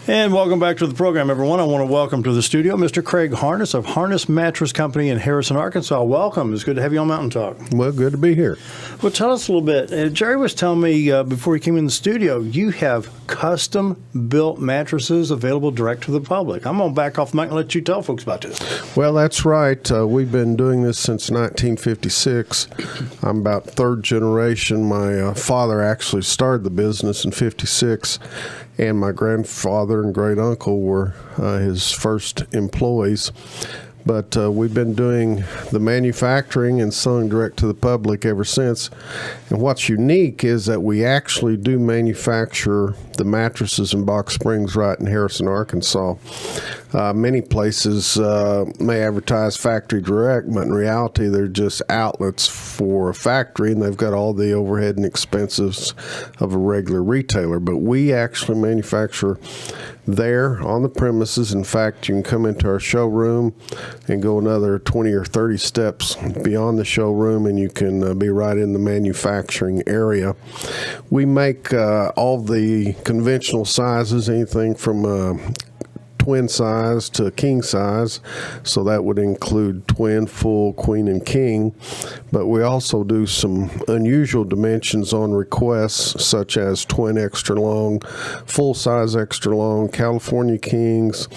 And welcome back to the program, everyone. I want to welcome to the studio Mr. Craig Harness of Harness Mattress Company in Harrison, Arkansas. Welcome. It's good to have you on Mountain Talk. Well, good to be here. Well, tell us a little bit. Jerry was telling me before he came in the studio, you have custom-built mattresses available direct to the public. I'm going to back off the mic and let you tell folks about this. Well, that's right. We've been doing this since 1956. I'm about third generation. My father actually started the business in 56. And my grandfather and great uncle were his first employees. But we've been doing the manufacturing and selling direct to the public ever since. And what's unique is that we actually do manufacture the mattresses and box springs right in Harrison, Arkansas. Many places may advertise factory direct, but in reality they're just outlets for a factory, and they've got all the overhead and expenses of a regular retailer. But we actually manufacture there on the premises. In fact, you can come into our showroom and go another 20 or 30 steps beyond the showroom, and you can be right in the manufacturing area. We make all the conventional sizes, anything from twin size to king size, so that would include twin, full, queen, and king. But we also do some unusual dimensions on requests, such as twin extra long, full size extra long, California kings,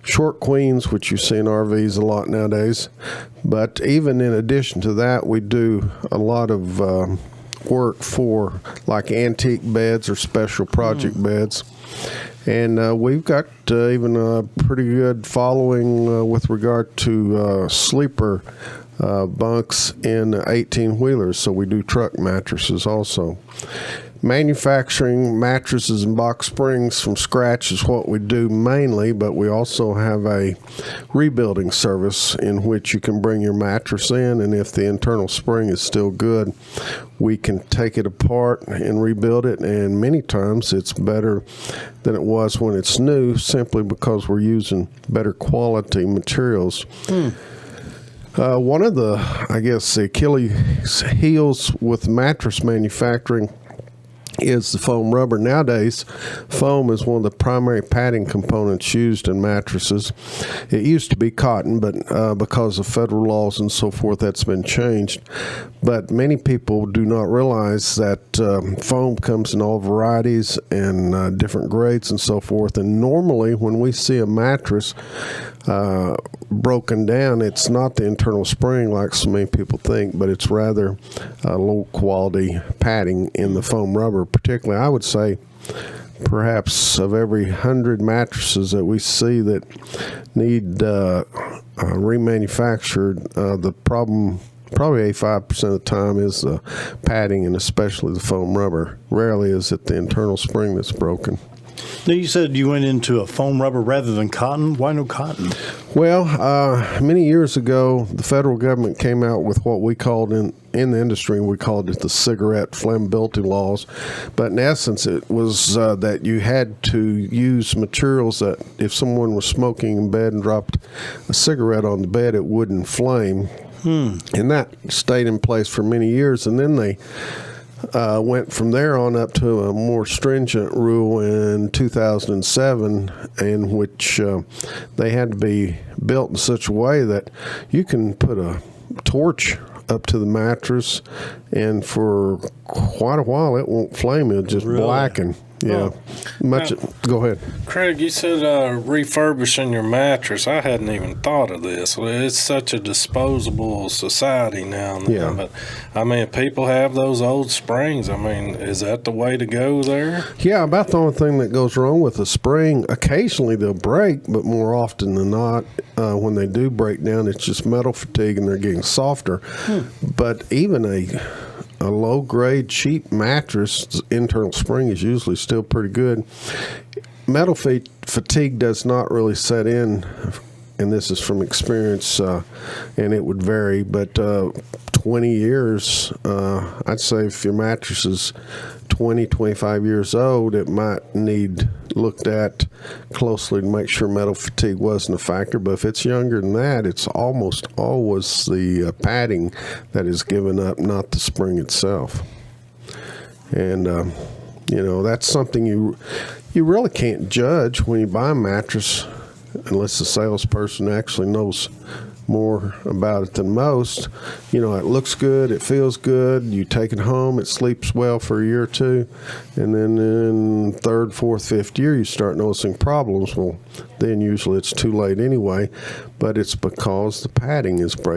short queens, which you see in RVs a lot nowadays. But even in addition to that, we do a lot of work for like antique beds or special project beds. And we've got even a pretty good following with regard to sleeper bunks in 18-wheelers, so we do truck mattresses also. Manufacturing mattresses and box springs from scratch is what we do mainly, but we also have a rebuilding service in which you can bring your mattress in, and if the internal spring is still good, we can take it apart and rebuild it, and many times it's better than it was when it's new, simply because we're using better quality materials. One of the, the Achilles heels with mattress manufacturing is the foam rubber. Nowadays, foam is one of the primary padding components used in mattresses. It used to be cotton, but because of federal laws and so forth, that's been changed. But many people do not realize that foam comes in all varieties and different grades and so forth. And normally, when we see a mattress broken down, it's not the internal spring like so many people think, but it's rather low quality padding in the foam rubber. Particularly, I would say perhaps of every 100 mattresses that we see that need remanufactured, the problem probably 85% of the time is the padding, and especially the foam rubber. Rarely is it the internal spring that's broken. Now, you said you went into a foam rubber rather than cotton. Why no cotton? Well, many years ago, the federal government came out with what we called in the industry, we called it the cigarette flammability laws. But in essence, it was that you had to use materials that if someone was smoking in bed and dropped a cigarette on the bed, it wouldn't flame. And that stayed in place for many years. And then they went from there on up to a more stringent rule in 2007, in which they had to be built in such a way that you can put a torch up to the mattress, and for quite a while it won't flame. It'll just blacken. Yeah. Go ahead. Craig, you said refurbishing your mattress. I hadn't even thought of this. It's such a disposable society now. Yeah. But, I mean, people have those old springs. I mean, is that the way to go there? Yeah, about the only thing that goes wrong with a spring, occasionally they'll break, but more often than not, when they do break down, it's just metal fatigue and they're getting softer. But even a low-grade, cheap mattress, internal spring is usually still pretty good. Metal fatigue does not really set in, and this is from experience, and it would vary, but 20 years, I'd say if your mattress is 20, 25 years old, it might need looked at closely to make sure metal fatigue wasn't a factor. But if it's younger than that, it's almost always the padding that is given up, not the spring itself. And that's something you You really can't judge when you buy a mattress unless the salesperson actually knows more about it than most. You know, it looks good, it feels good, you take it home, it sleeps well for a year or two, and then in third, fourth, fifth year you start noticing problems. Well, then usually it's too late anyway, but it's because the padding is breaking.